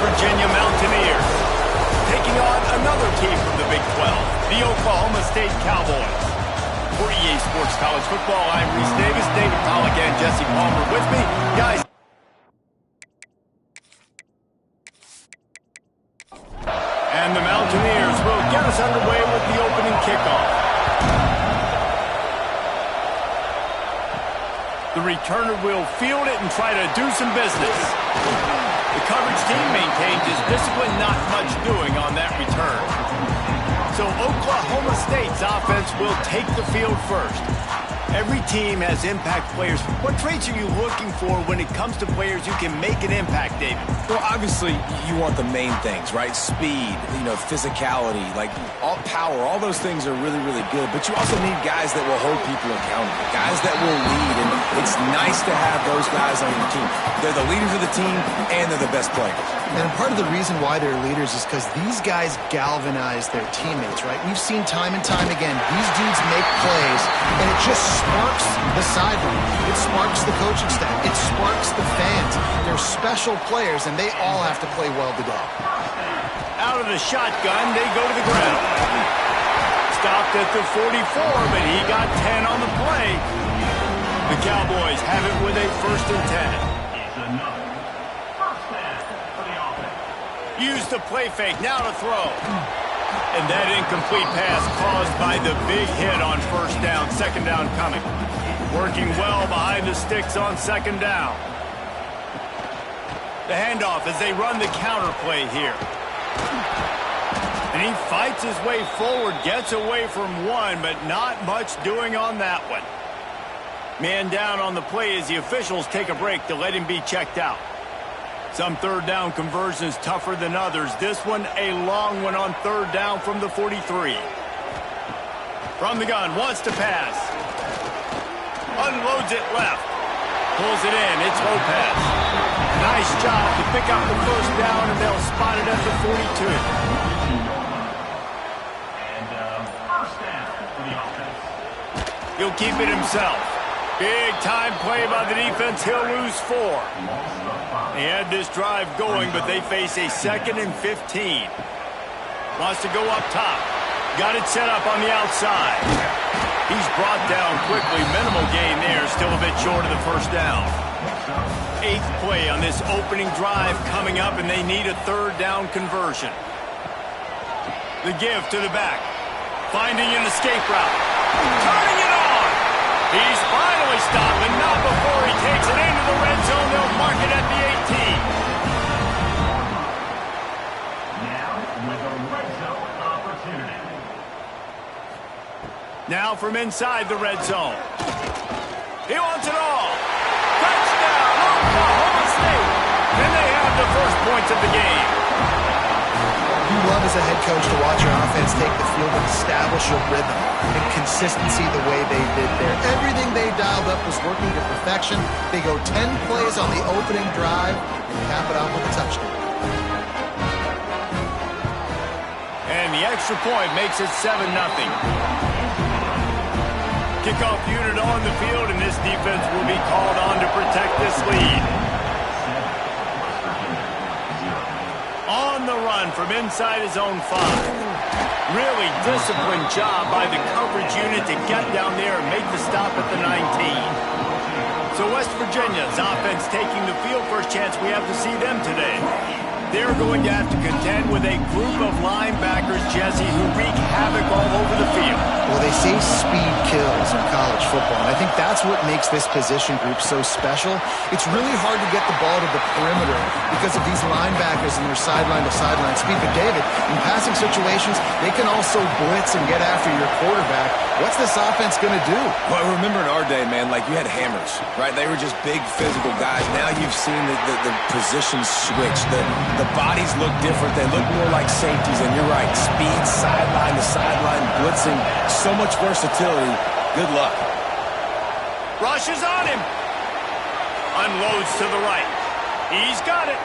Virginia Mountaineers taking on another team from the Big 12, the Oklahoma State Cowboys. For EA Sports College Football, I'm Reese Davis, David Pollack, and Jesse Palmer with me. Guys. And the Mountaineers will get us underway with the opening kickoff. The returner will field it and try to do some business. The coverage team maintains his discipline, not much doing on that return. So Oklahoma State's offense will take the field first. Every team has impact players. What traits are you looking for when it comes to players who can make an impact, David? Well, obviously, you want the main things, right? Speed, physicality, all power. All those things are really, really good. But you also need guys that will hold people accountable, guys that will lead. And it's nice to have those guys on your team. They're the leaders of the team, and they're the best players. And part of the reason why they're leaders is because these guys galvanize their teammates, right? We've seen time and time again, these dudes make plays, and it just sparks the sideline. It sparks the coaching staff. It sparks the fans. They're special players, and they all have to play well today. Out of the shotgun, they go to the ground. Stopped at the 44, but he got 10 on the play. The Cowboys have it with a 1st and 10. Use the play fake, now to throw. And that incomplete pass caused by the big hit on 1st down, 2nd down coming. Working well behind the sticks on 2nd down. The handoff as they run the counter play here. And he fights his way forward, gets away from one, but not much doing on that one. Man down on the play as the officials take a break to let him be checked out. Some 3rd down conversions tougher than others. This one a long one on 3rd down from the 43. From the gun, wants to pass. Unloads it left. Pulls it in. It's Lopez. Nice job to pick up the 1st down, and they'll spot it at the 42. And first down for the offense. He'll keep it himself. Big time play by the defense. He'll lose 4. They had this drive going, but they face a 2nd and 15. Wants to go up top. Got it set up on the outside. He's brought down quickly. Minimal gain there. Still a bit short of the 1st down. 8th play on this opening drive coming up, and they need a 3rd down conversion. The give to the back. Finding an escape route. Turning it on. He's finally stopped, but not before he takes it into the red zone. They'll mark it at the 18. Now with a red zone opportunity. Now from inside the red zone. He wants it all. Touchdown, Oklahoma State. And they have the 1st points of the game. You love as a head coach to watch your offense take the field and establish a rhythm and consistency the way they did there. Everything they dialed up was working to perfection. They go 10 plays on the opening drive and cap it off with a touchdown. And the extra point makes it 7-0. Kickoff unit on the field, and this defense will be called on to protect this lead. On the run from inside his own 5. Really disciplined job by the coverage unit to get down there and make the stop at the 19. So West Virginia's offense taking the field. First chance we have to see them today. They're going to have to contend with a group of linebackers, Jesse, who wreak havoc all over the field. Well, they say speed kills in college football, and I think that's what makes this position group so special. It's really hard to get the ball to the perimeter because of these linebackers and their sideline-to-sideline speed. But, David, in passing situations, they can also blitz and get after your quarterback. What's this offense going to do? Well, remember in our day, man, you had hammers, right? They were just big physical guys. Now you've seen the positions switch. The bodies look different. They look more like safeties, and you're right. Speed, sideline to sideline, blitzing, so much versatility. Good luck. Rushes on him. Unloads to the right. He's got it.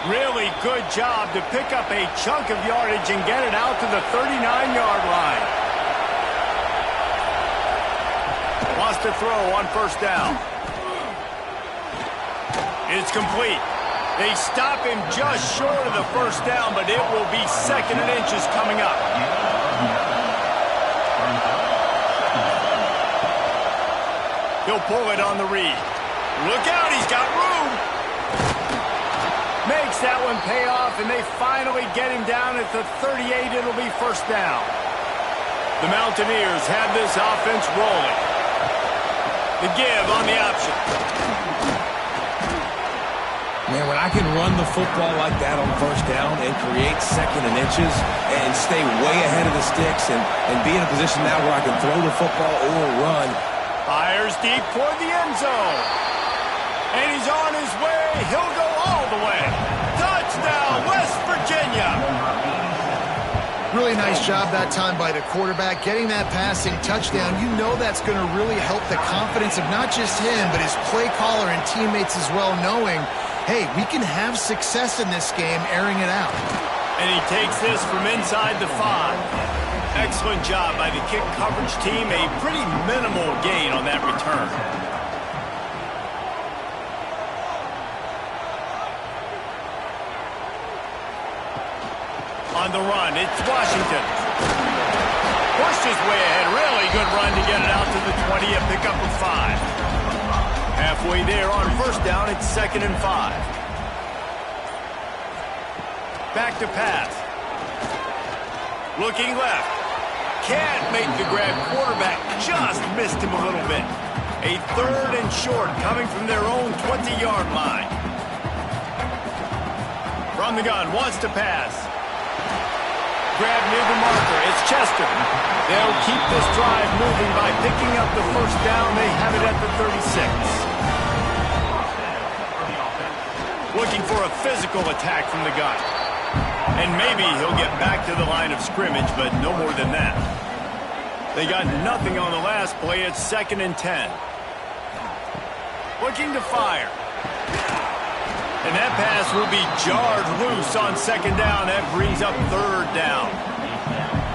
Really good job to pick up a chunk of yardage and get it out to the 39-yard line. Wants to throw on 1st down. It's complete. They stop him just short of the first down, but it will be 2nd and inches coming up. He'll pull it on the read. Look out, he's got room. Makes that one pay off, and they finally get him down at the 38. It'll be 1st down. The Mountaineers have this offense rolling. The give on the option. Man, when I can run the football like that on 1st down and create 2nd and inches and stay way ahead of the sticks and be in a position now where I can throw the football or run. Fires deep toward the end zone. And he's on his way. He'll go all the way. Touchdown, West Virginia. Really nice job that time by the quarterback, getting that passing touchdown. You know that's going to really help the confidence of not just him, but his play caller and teammates as well, knowing, hey, we can have success in this game airing it out. And he takes this from inside the 5. Excellent job by the kick coverage team. A pretty minimal gain on that return. On the run, it's Washington. Pushed his way ahead. Really good run to get it out to the 20, a pickup of 5. Halfway there on 1st down, it's 2nd and 5. Back to pass. Looking left. Can't make the grab. Quarterback just missed him a little bit. A 3rd and short coming from their own 20-yard line. From the gun, wants to pass. Grab near the marker. It's Chester. They'll keep this drive moving by picking up the 1st down. They have it at the 36. Looking for a physical attack from the gun. And maybe he'll get back to the line of scrimmage, but no more than that. They got nothing on the last play. It's 2nd and 10. Looking to fire. And that pass will be jarred loose on 2nd down. That brings up 3rd down.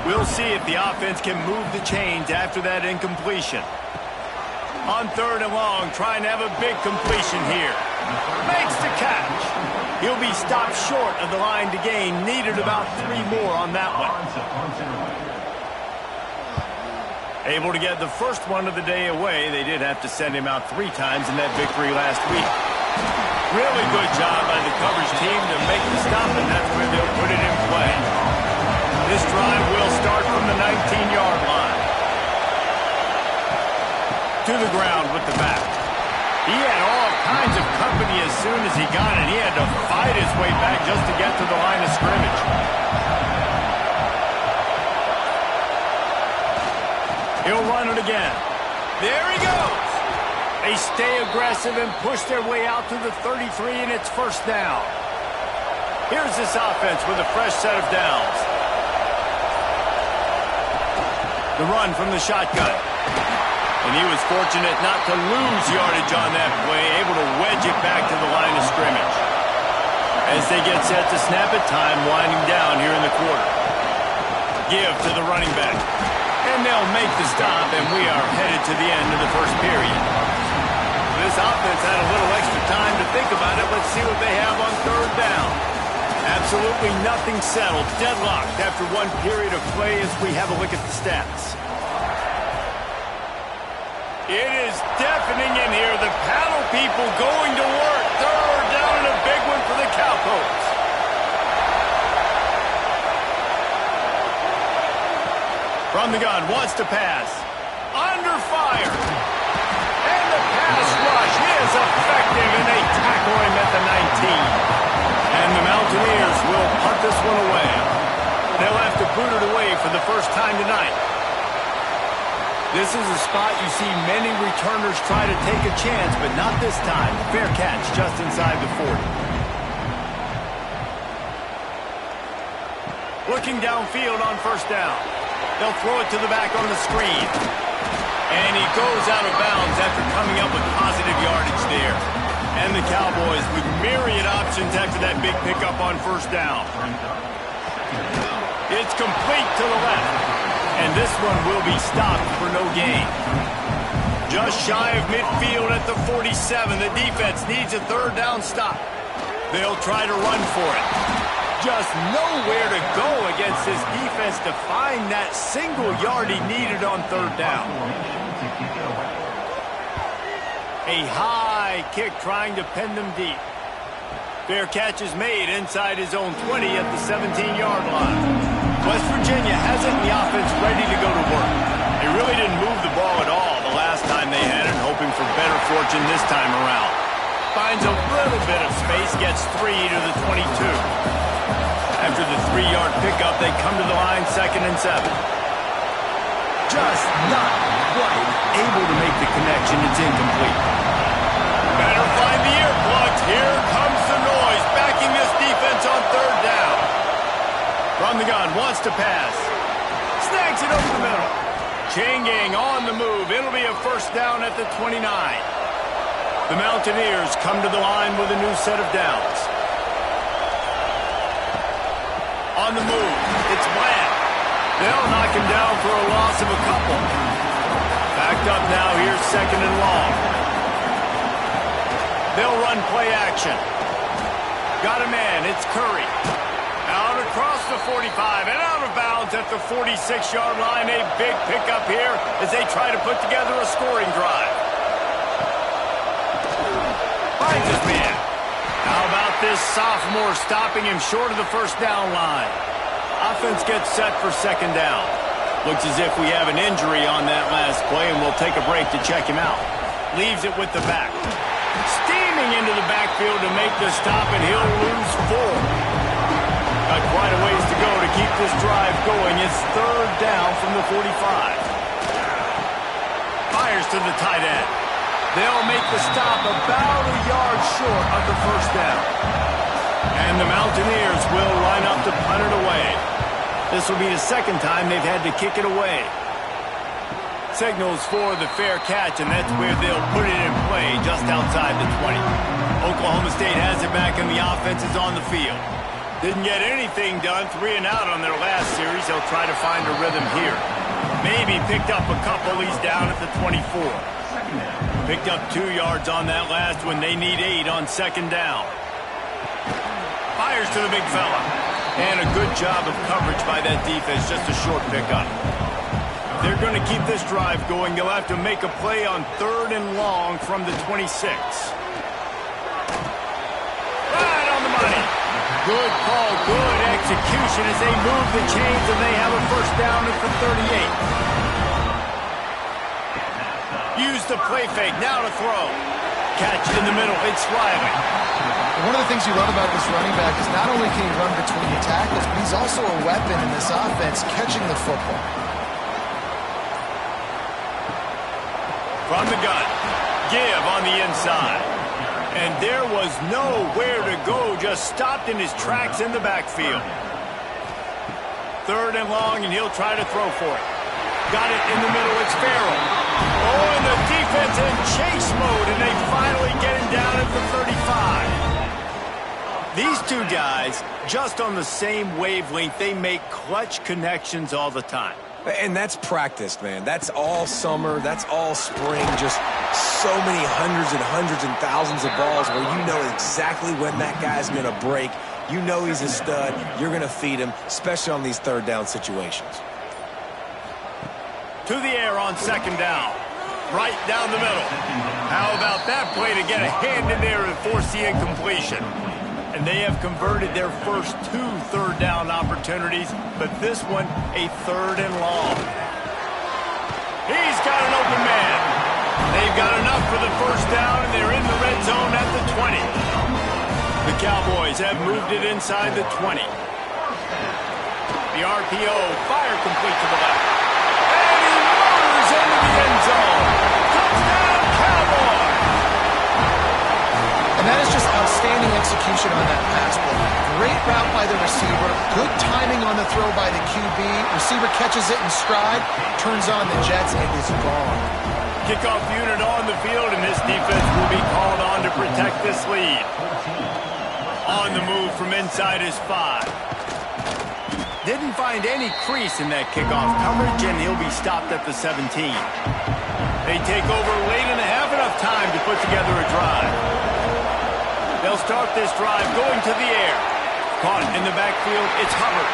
We'll see if the offense can move the chains after that incompletion. On 3rd and long, trying to have a big completion here. Makes the catch. He'll be stopped short of the line to gain. Needed about 3 more on that one. Able to get the first one of the day away. They did have to send him out 3 times in that victory last week. Really good job by the coverage team to make the stop, and that's where they'll put it in play. This drive will start from the 19-yard line. To the ground with the back. He had all kinds of company as soon as he got it. He had to fight his way back just to get to the line of scrimmage. He'll run it again. There he goes. They stay aggressive and push their way out to the 33, and it's 1st down. Here's this offense with a fresh set of downs. The run from the shotgun. And he was fortunate not to lose yardage on that play, able to wedge it back to the line of scrimmage. As they get set to snap it, time winding down here in the quarter. Give to the running back. And they'll make the stop, and we are headed to the end of the 1st period. This offense had a little extra time to think about it. Let's see what they have on 3rd down. Absolutely nothing settled. Deadlocked after 1 period of play as we have a look at the stats. It is deafening in here. The paddle people going to work. 3rd down and a big one for the Cowpokes. From the gun, wants to pass. Under fire. And the pass rush is effective, and they tackle him at the 19. And the Mountaineers will punt this one away. They'll have to boot it away for the first time tonight. This is a spot you see many returners try to take a chance, but not this time. Fair catch just inside the 40. Looking downfield on 1st down. They'll throw it to the back on the screen. And he goes out of bounds after coming up with positive yardage there. And the Cowboys with myriad options after that big pickup on 1st down. It's complete to the left. And this one will be stopped for no gain. Just shy of midfield at the 47. The defense needs a 3rd down stop. They'll try to run for it. Just nowhere to go against this defense to find that single yard he needed on third down. A high kick trying to pin them deep. Fair catch is made inside his own 20 at the 17-yard line. West Virginia has it in the offense ready to go to work. They really didn't move the ball at all the last time they had it, hoping for better fortune this time around. Finds a little bit of space, gets 3 to the 22. After the 3-yard pickup, they come to the line 2nd and 7. Just not quite able to make the connection. It's incomplete. Better find the earplugs. Here comes the noise, backing this defense on third down. From the gun, wants to pass. Snags it over the middle. Chain gang on the move. It'll be a first down at the 29. The Mountaineers come to the line with a new set of downs. On the move, it's Bland. They'll knock him down for a loss of a couple. Backed up now, here's 2nd and long. They'll run play action. Got a man, it's Curry. Out across the 45 and out of bounds at the 46-yard line. A big pickup here as they try to put together a scoring drive. Finds his man. How about this sophomore stopping him short of the first down line? Offense gets set for 2nd down. Looks as if we have an injury on that last play, and we'll take a break to check him out. Leaves it with the back. Steaming into the backfield to make the stop, and he'll lose 4. Got quite a ways to go to keep this drive going. It's 3rd down from the 45. Fires to the tight end. They'll make the stop about a yard short of the first down. And the Mountaineers will line up to punt it away. This will be the 2nd time they've had to kick it away. Signals for the fair catch, and that's where they'll put it in play just outside the 20. Oklahoma State has it back, and the offense is on the field. Didn't get anything done, 3 and out on their last series. They'll try to find a rhythm here. Maybe picked up a couple. He's down at the 24. Picked up 2 yards on that last one. They need 8 on 2nd down. Fires to the big fella. And a good job of coverage by that defense. Just a short pickup. They're going to keep this drive going. They'll have to make a play on 3rd and long from the 26. Right on the money. Good call, good execution as they move the chains, and they have a first down at the 38. Use the play fake, now to throw. Catch in the middle, it's Riley. One of the things you love about this running back is not only can he run between the tackles, but he's also a weapon in this offense, catching the football. From the gun, give on the inside. And there was nowhere to go, just stopped in his tracks in the backfield. 3rd and long, and he'll try to throw for it. Got it in the middle, it's Farrell. Oh, and the defense in chase mode, and they finally get him down at the 35. These two guys, just on the same wavelength, they make clutch connections all the time. And that's practiced, man. That's all summer. That's all spring. Just so many hundreds and thousands of balls where you know exactly when that guy's going to break. You know he's a stud. You're going to feed him, especially on these 3rd down situations. To the air on 2nd down. Right down the middle. How about that play to get a hand in there and force the incompletion? And they have converted their first 2 3rd down opportunities, but this one a 3rd and long. He's got an open man. They've got enough for the first down, and they're in the red zone at the 20. The Cowboys have moved it inside the 20. The RPO, fire complete to the left. And he motors into the end zone. Touchdown, Cowboys! And that is just outstanding execution on that pass play. Great route by the receiver, good timing on the throw by the QB. Receiver catches it in stride, turns on the jets, and is gone. Kickoff unit on the field, and this defense will be called on to protect this lead. On the move from inside his 5. Didn't find any crease in that kickoff coverage, and he'll be stopped at the 17. They take over late in the half, enough time to put together a drive. They'll They'll start this drive going to the air. Caught in the backfield, it's Hubbard.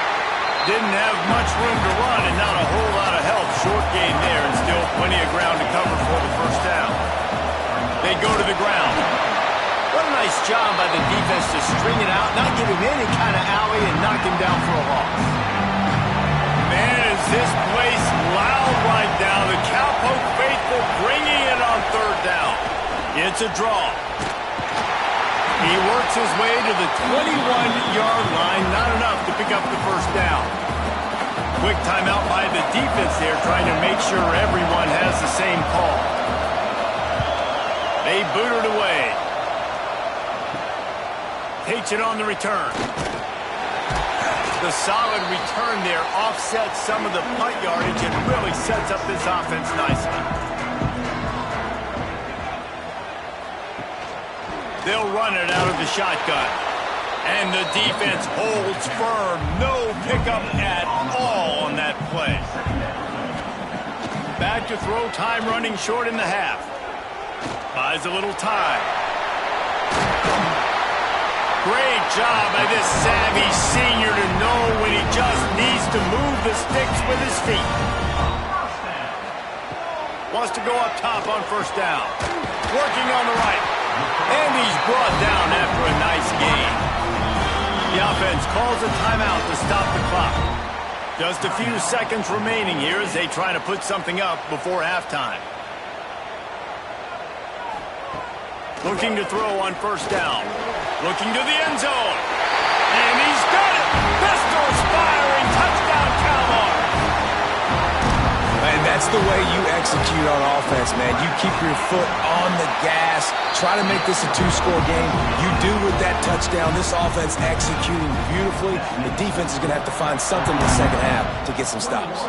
Didn't have much room to run and not a whole lot of help. Short gain there and still plenty of ground to cover for the first down. They go to the ground. What a nice job by the defense to string it out, not give him any kind of alley, and knock him down for a loss. Man, is this place loud right now. The Cowpoke faithful bringing it on third down. It's a draw. He works his way to the 21-yard line. Not enough to pick up the first down. Quick timeout by the defense there, trying to make sure everyone has the same call. They boot it away. Takes it on the return. The solid return there offsets some of the punt yardage and really sets up this offense nicely. They'll run it out of the shotgun. And the defense holds firm. No pickup at all on that play. Back to throw, time running short in the half. Buys a little time. Great job by this savvy senior to know when he just needs to move the sticks with his feet. Wants to go up top on first down. Working on the right. And he's brought down after a nice gain. The offense calls a timeout to stop the clock. Just a few seconds remaining here as they try to put something up before halftime. Looking to throw on first down. Looking to the end zone. And he's got it! Pistols firing! Touchdown, Cowboys! And that's the way you execute on offense, man. You keep your foot on the gas. Try to make this a two-score game. You do with that touchdown. This offense executing beautifully. The defense is going to have to find something in the second half to get some stops.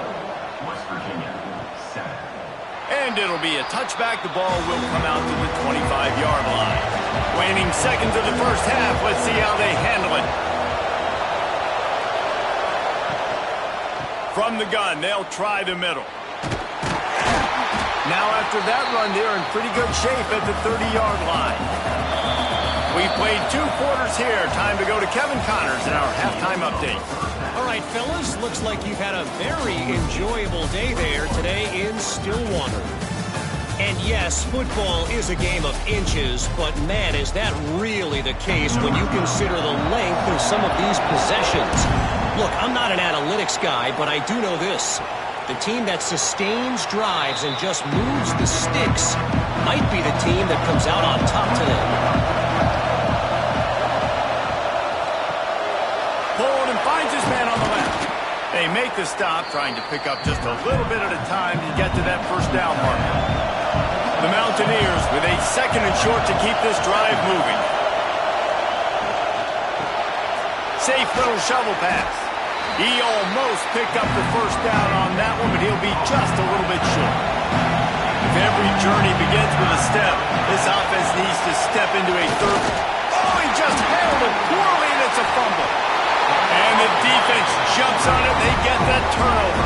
And it'll be a touchback. The ball will come out to the 25-yard line. Waning seconds of the first half. Let's see how they handle it. From the gun, they'll try the middle. Now after that run, they're in pretty good shape at the 30-yard line. We played 2 quarters here. Time to go to Kevin Connors in our halftime update. All right, fellas, looks like you've had a very enjoyable day there today in Stillwater. And yes, football is a game of inches, but man, is that really the case when you consider the length of some of these possessions. Look, I'm not an analytics guy, but I do know this. The team that sustains drives and just moves the sticks might be the team that comes out on top today. Pulling and finds his man on the left. They make the stop, trying to pick up just a little bit at a time to get to that first down marker. The Mountaineers with a second and short to keep this drive moving. Safe little shovel pass. He almost picked up the first down on that one, but he'll be just a little bit short. If every journey begins with a step, this offense needs to step into a third. Oh, he just handled it poorly, and it's a fumble. And the defense jumps on it. They get that turnover.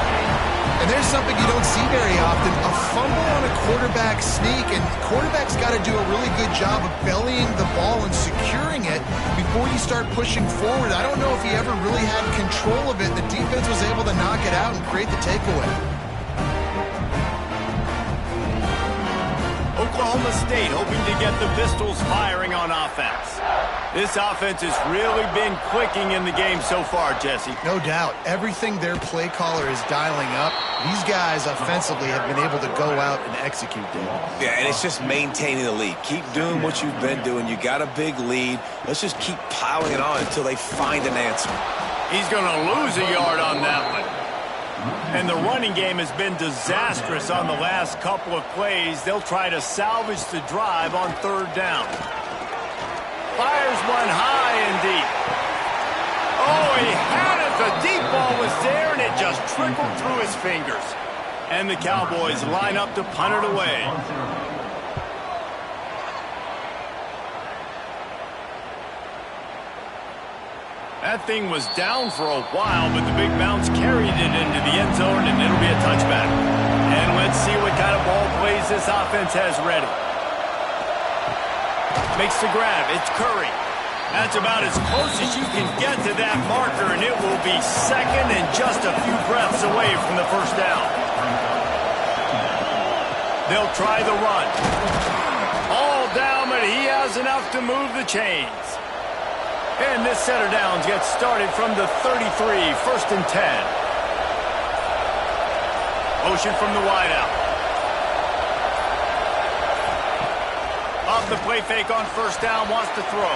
And there's something you don't see very often, a fumble on a quarterback sneak, and quarterback's got to do a really good job of bellying the ball and securing it before you start pushing forward. I don't know if he ever really had control of it. The defense was able to knock it out and create the takeaway. Oklahoma State hoping to get the Pistols firing on offense. This offense has really been clicking in the game so far, Jesse. No doubt. Everything their play caller is dialing up, these guys offensively have been able to go out and execute them. Yeah, and it's just maintaining the lead. Keep doing what you've been doing. You got a big lead. Let's just keep piling it on until they find an answer. He's going to lose a yard on that one. And the running game has been disastrous on the last couple of plays. They'll try to salvage the drive on third down. Fires one high and deep. Oh, he had it. The deep ball was there, and it just trickled through his fingers. And the Cowboys line up to punt it away. That thing was down for a while, but the big bounce carried it into the end zone, and it'll be a touchback. And let's see what kind of ball plays this offense has ready. Makes the grab. It's Curry. That's about as close as you can get to that marker, and it will be second and just a few breaths away from the first down. They'll try the run. All down, but he has enough to move the chains. And this set of downs gets started from the 33, 1st and 10. Motion from the wideout. Off the play fake on first down, wants to throw.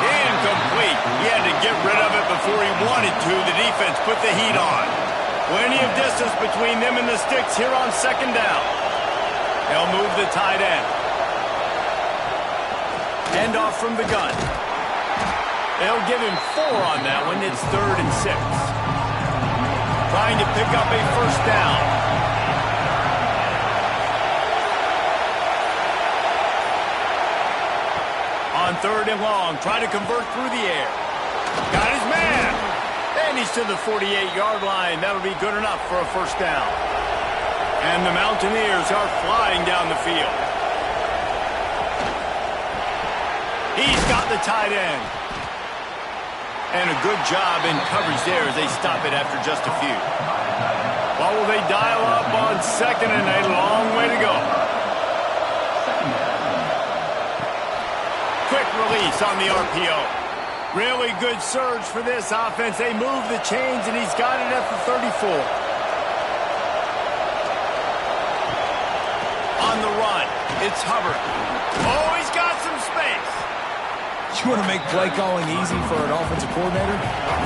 Incomplete. He had to get rid of it before he wanted to. The defense put the heat on. Plenty of distance between them and the sticks here on second down. They'll move the tight end. Hand off from the gun. They'll give him 4 on that one. It's 3rd and 6. Trying to pick up a first down. On 3rd and long, try to convert through the air. Got his man. And he's to the 48-yard line. That'll be good enough for a first down. And the Mountaineers are flying down the field. He's got the tight end. And a good job in coverage there as they stop it after just a few. Well, will they dial up on second and a long way to go? Quick release on the RPO. Really good surge for this offense. They move the chains, and he's got it at the 34. On the run, it's Hubbard. Oh, he's got some space. You want to make play calling easy for an offensive coordinator?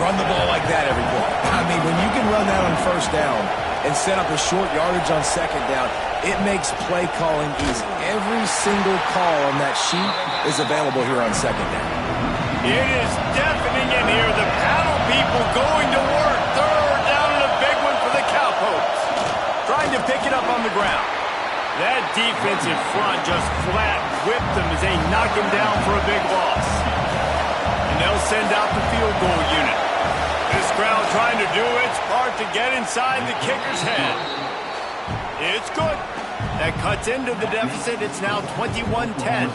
Run the ball like that every play. I mean, when you can run that on first down and set up a short yardage on second down, it makes play calling easy. Every single call on that sheet is available here on second down. It is deafening in here. The paddle people going to work. 3rd down and a big one for the Cowpokes. Trying to pick it up on the ground. That defensive front just flat whipped them as they knock him down for a big loss. And they'll send out the field goal unit. This crowd trying to do its part to get inside the kicker's head. It's good. That cuts into the deficit. It's now 21-10.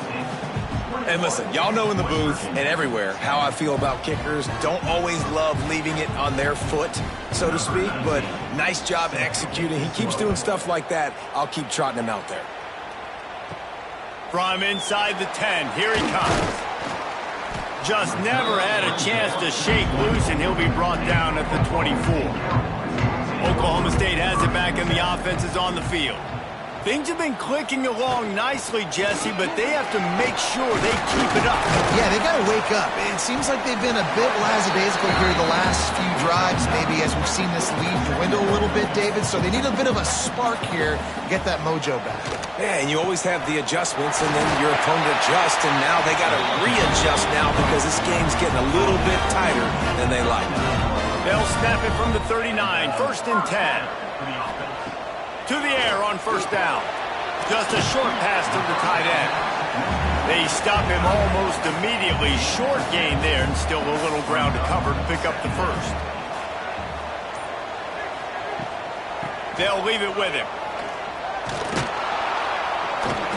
And listen, y'all know in the booth and everywhere how I feel about kickers. Don't always love leaving it on their foot, so to speak, but nice job executing. He keeps doing stuff like that. I'll keep trotting him out there. From inside the 10, here he comes. Just never had a chance to shake loose, and he'll be brought down at the 24. Oklahoma State has it back, and the offense is on the field. Things have been clicking along nicely, Jesse, but they have to make sure they keep it up. Yeah, they got to wake up. It seems like they've been a bit lackadaisical here the last few drives, maybe as we've seen this lead dwindle a little bit, David. So they need a bit of a spark here to get that mojo back. Yeah, and you always have the adjustments, and then your opponent adjusts, and now they got to readjust now because this game's getting a little bit tighter than they like. They'll snap it from the 39, 1st and 10. To the air on first down. Just a short pass to the tight end. They stop him almost immediately. Short gain there, and still a little ground to cover to pick up the first. They'll leave it with him.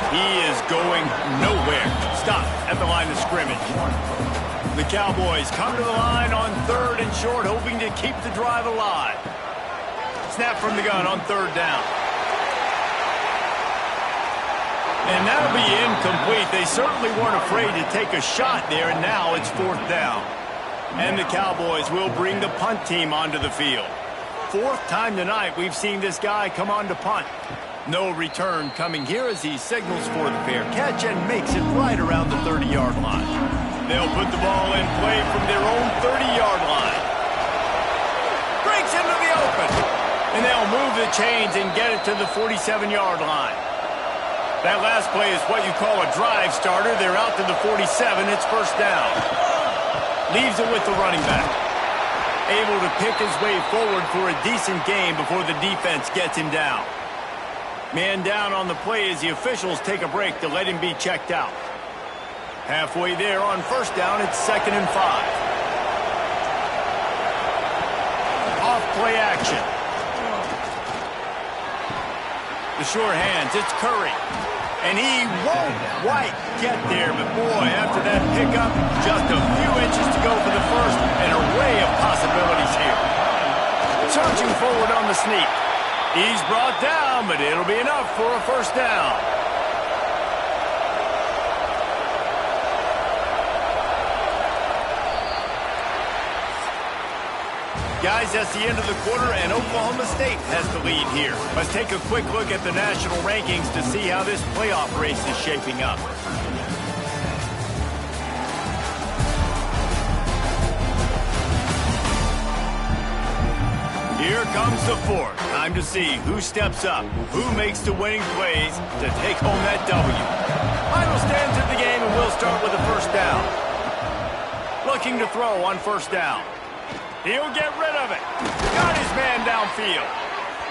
He is going nowhere. Stop at the line of scrimmage. The Cowboys come to the line on 3rd and short, hoping to keep the drive alive. Snap from the gun on 3rd down. And that'll be incomplete. They certainly weren't afraid to take a shot there, and now it's 4th down. And the Cowboys will bring the punt team onto the field. 4th time tonight we've seen this guy come on to punt. No return coming here as he signals for the fair catch and makes it right around the 30-yard line. They'll put the ball in play from their own 30-yard line. Breaks into the open. And they'll move the chains and get it to the 47-yard line. That last play is what you call a drive starter. They're out to the 47. It's first down. Leaves it with the running back. Able to pick his way forward for a decent gain before the defense gets him down. Man down on the play as the officials take a break to let him be checked out. Halfway there on first down, it's 2nd and 5. Off play action. The short hands, it's Curry. And he won't quite get there, but boy, after that pickup, just a few inches to go for the first, an array of possibilities here. Searching forward on the sneak. He's brought down, but it'll be enough for a first down. Guys, that's the end of the quarter, and Oklahoma State has the lead here. Let's take a quick look at the national rankings to see how this playoff race is shaping up. Here comes the fourth. Time to see who steps up, who makes the winning plays to take home that W. Final stands of the game, and we'll start with the first down. Looking to throw on first down. He'll get rid of it. Got his man downfield.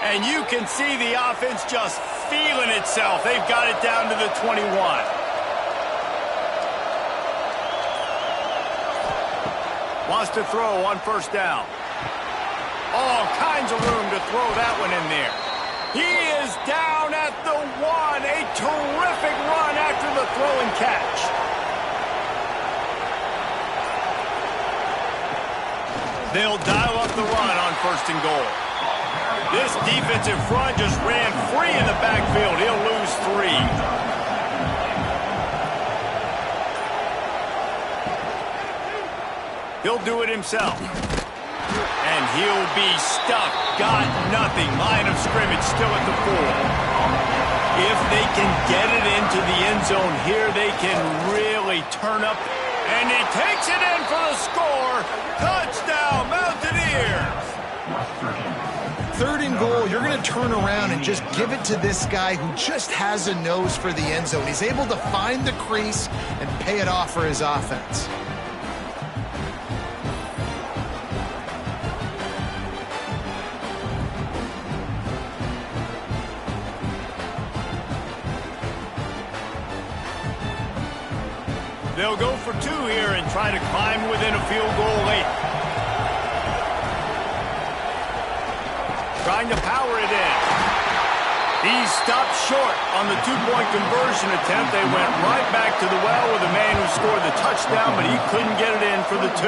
And you can see the offense just feeling itself. They've got it down to the 21. Wants to throw on first down. All kinds of room to throw that one in there. He is down at the 1. A terrific run after the throw and catch. They'll dial up the run on first and goal. This defensive front just ran free in the backfield. He'll lose 3. He'll do it himself. And he'll be stuck. Got nothing. Line of scrimmage still at the 4. If they can get it into the end zone here, they can really turn up. And he takes it in for the score. Touchdown, Mountaineers. Third and goal, you're going to turn around and just give it to this guy who just has a nose for the end zone. He's able to find the crease and pay it off for his offense. They'll go for 2 here and try to climb within a field goal late. Trying to power it in. He stopped short on the 2-point conversion attempt. They went right back to the well with the man who scored the touchdown, but he couldn't get it in for the 2.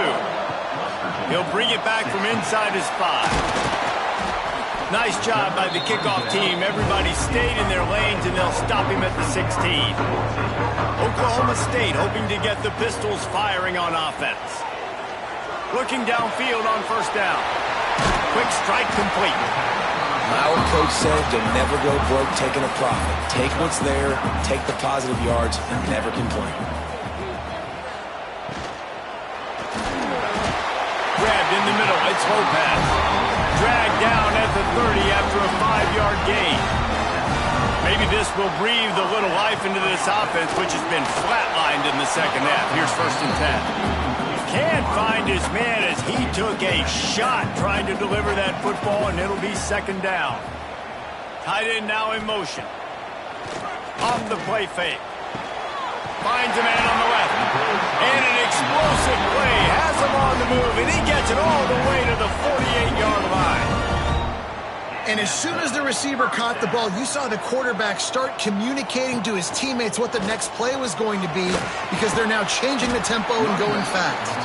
He'll bring it back from inside his 5. Nice job by the kickoff team. Everybody stayed in their lanes, and they'll stop him at the 16. Oklahoma State hoping to get the Pistols firing on offense. Looking downfield on first down. Quick strike complete. Our coach said you'll never go broke taking a profit. Take what's there, take the positive yards, and never complain. Grabbed in the middle. It's Lopez. Dragged down at the 30 after a 5-yard gain. Maybe this will breathe a little life into this offense, which has been flatlined in the second half. Here's first and 10. Can't find his man as he took a shot trying to deliver that football, and it'll be second down. Tight end now in motion. On the play fake. Finds a man on the left. And an explosive play. Has him on the move, and he gets it all the way to the 48-yard line. And as soon as the receiver caught the ball, you saw the quarterback start communicating to his teammates what the next play was going to be, because they're now changing the tempo and going fast.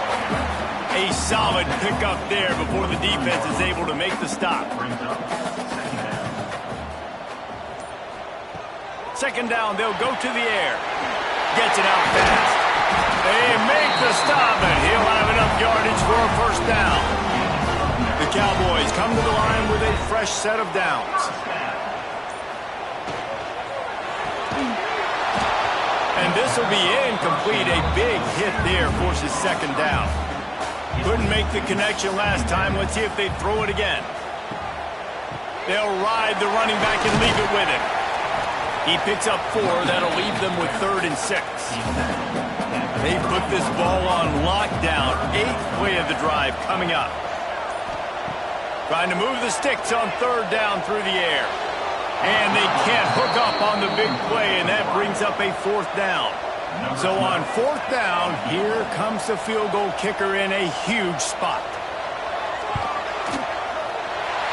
A solid pickup there before the defense is able to make the stop. Second down, they'll go to the air. Gets it out fast. They make the stop, and he'll have enough yardage for a first down. The Cowboys come to the line with a fresh set of downs. And this will be incomplete. A big hit there forces second down. Couldn't make the connection last time. Let's see if they throw it again. They'll ride the running back and leave it with him. He picks up 4. That'll leave them with 3rd and 6. They put this ball on lockdown. 8th play of the drive coming up. Trying to move the sticks on third down through the air. And they can't hook up on the big play, and that brings up a 4th down. So on 4th down, here comes the field goal kicker in a huge spot.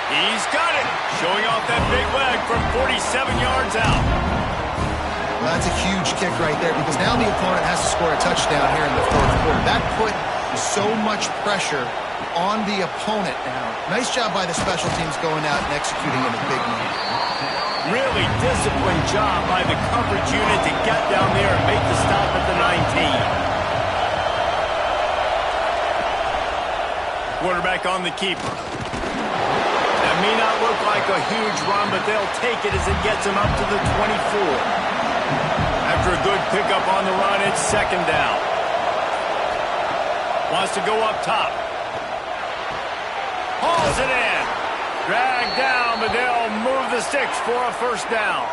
He's got it. Showing off that big leg from 47 yards out. Well, that's a huge kick right there because now the opponent has to score a touchdown here in the fourth quarter. That put so much pressure on the opponent now. Nice job by the special teams going out and executing in a big moment. Really disciplined job by the coverage unit to get down there and make the stop at the 19. Quarterback on the keeper. That may not look like a huge run, but they'll take it as it gets them up to the 24. After a good pickup on the run, it's second down. Wants to go up top. Hauls it in. Dragged down, but they'll move the sticks for a first down.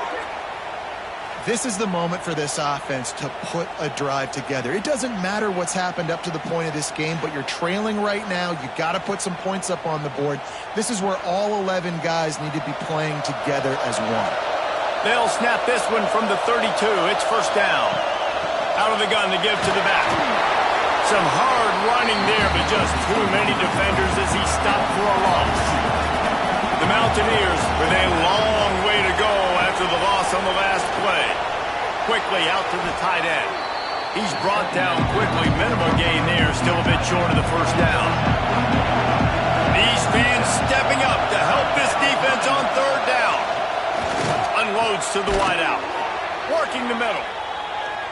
This is the moment for this offense to put a drive together. It doesn't matter what's happened up to the point of this game, but you're trailing right now. You got to put some points up on the board. This is where all 11 guys need to be playing together as one. They'll snap this one from the 32. It's first down. Out of the gun to give to the back. Some hard running there, but just too many defenders as he stopped for a loss. The Mountaineers with a long way to go after the loss on the last play. Quickly out to the tight end. He's brought down quickly. Minimal gain there, still a bit short of the first down. These fans stepping up to help this defense on third down. Unloads to the wideout. Working the middle.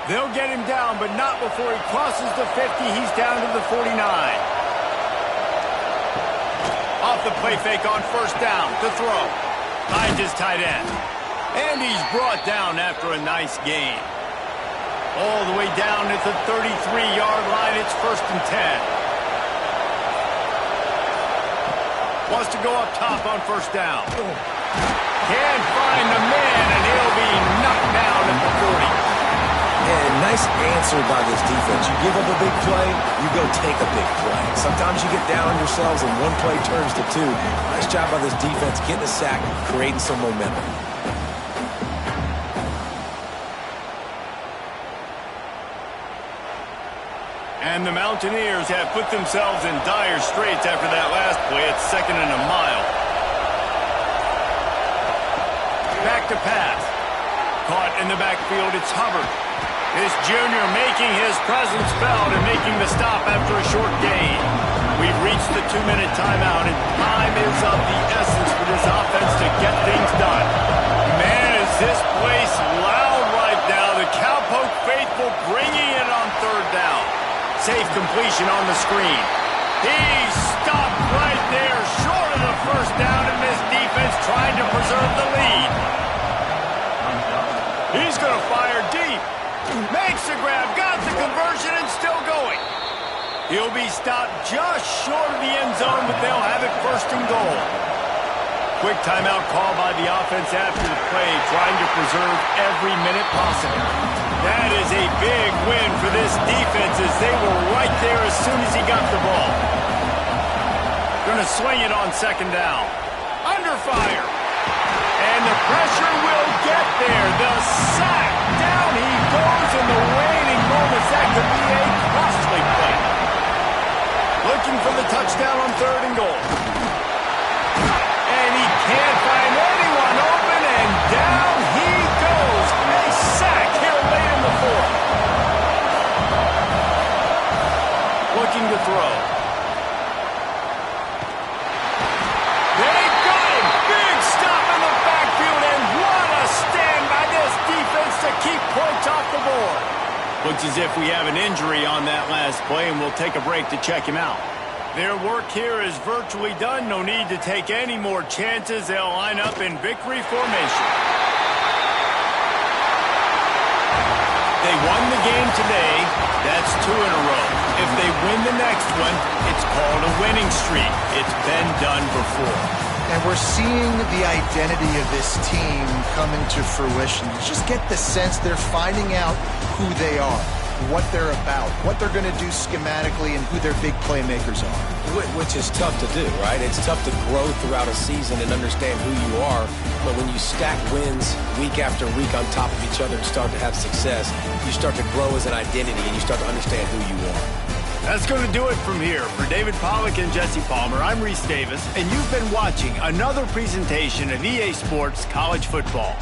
They'll get him down, but not before he crosses the 50. He's down to the 49. Off the play fake on first down to throw. Finds his tight end. And he's brought down after a nice gain. All the way down at the 33-yard line. It's first and 10. Wants to go up top on first down. Can't find the man, and he'll be knocked down at the 40. And nice answer by this defense. You give up a big play, you go take a big play. Sometimes you get down on yourselves and one play turns to two. Nice job by this defense getting a sack, creating some momentum. And the Mountaineers have put themselves in dire straits after that last play. It's second and a mile. Back to pass. Caught in the backfield, it's Hubbard. This junior making his presence felt and making the stop after a short gain. We've reached the 2-minute timeout, and time is of the essence for this offense to get things done. Man, is this place loud right now. The Cowpoke faithful bringing it on third down. Safe completion on the screen. He stopped right there, short of the first down, and this defense trying to preserve the lead. He's going to fire deep. Makes the grab, got the conversion, and still going. He'll be stopped just short of the end zone, but they'll have it first and goal. Quick timeout call by the offense after the play, trying to preserve every minute possible. That is a big win for this defense as they were right there as soon as he got the ball. Going to swing it on second down. Under fire. And the pressure will get there. The sack. Down he goes in the waning moments. That could be a costly play. Looking for the touchdown on third and goal. And he can't find anyone open, and down he goes. A sack here late in the fourth. Looking to throw. They got him. Big stop in the backfield, and what a stand by this defense to keep points off the board. Looks as if we have an injury on that last play, and we'll take a break to check him out. Their work here is virtually done. No need to take any more chances. They'll line up in victory formation. They won the game today. That's 2 in a row. If they win the next one, it's called a winning streak. It's been done before. And we're seeing the identity of this team coming to fruition. You just get the sense they're finding out who they are, what they're about, what they're going to do schematically, and who their big playmakers are. Which is tough to do, right? It's tough to grow throughout a season and understand who you are. But when you stack wins week after week on top of each other and start to have success, you start to grow as an identity and you start to understand who you are. That's going to do it from here. For David Pollack and Jesse Palmer, I'm Reese Davis, and you've been watching another presentation of EA Sports College Football.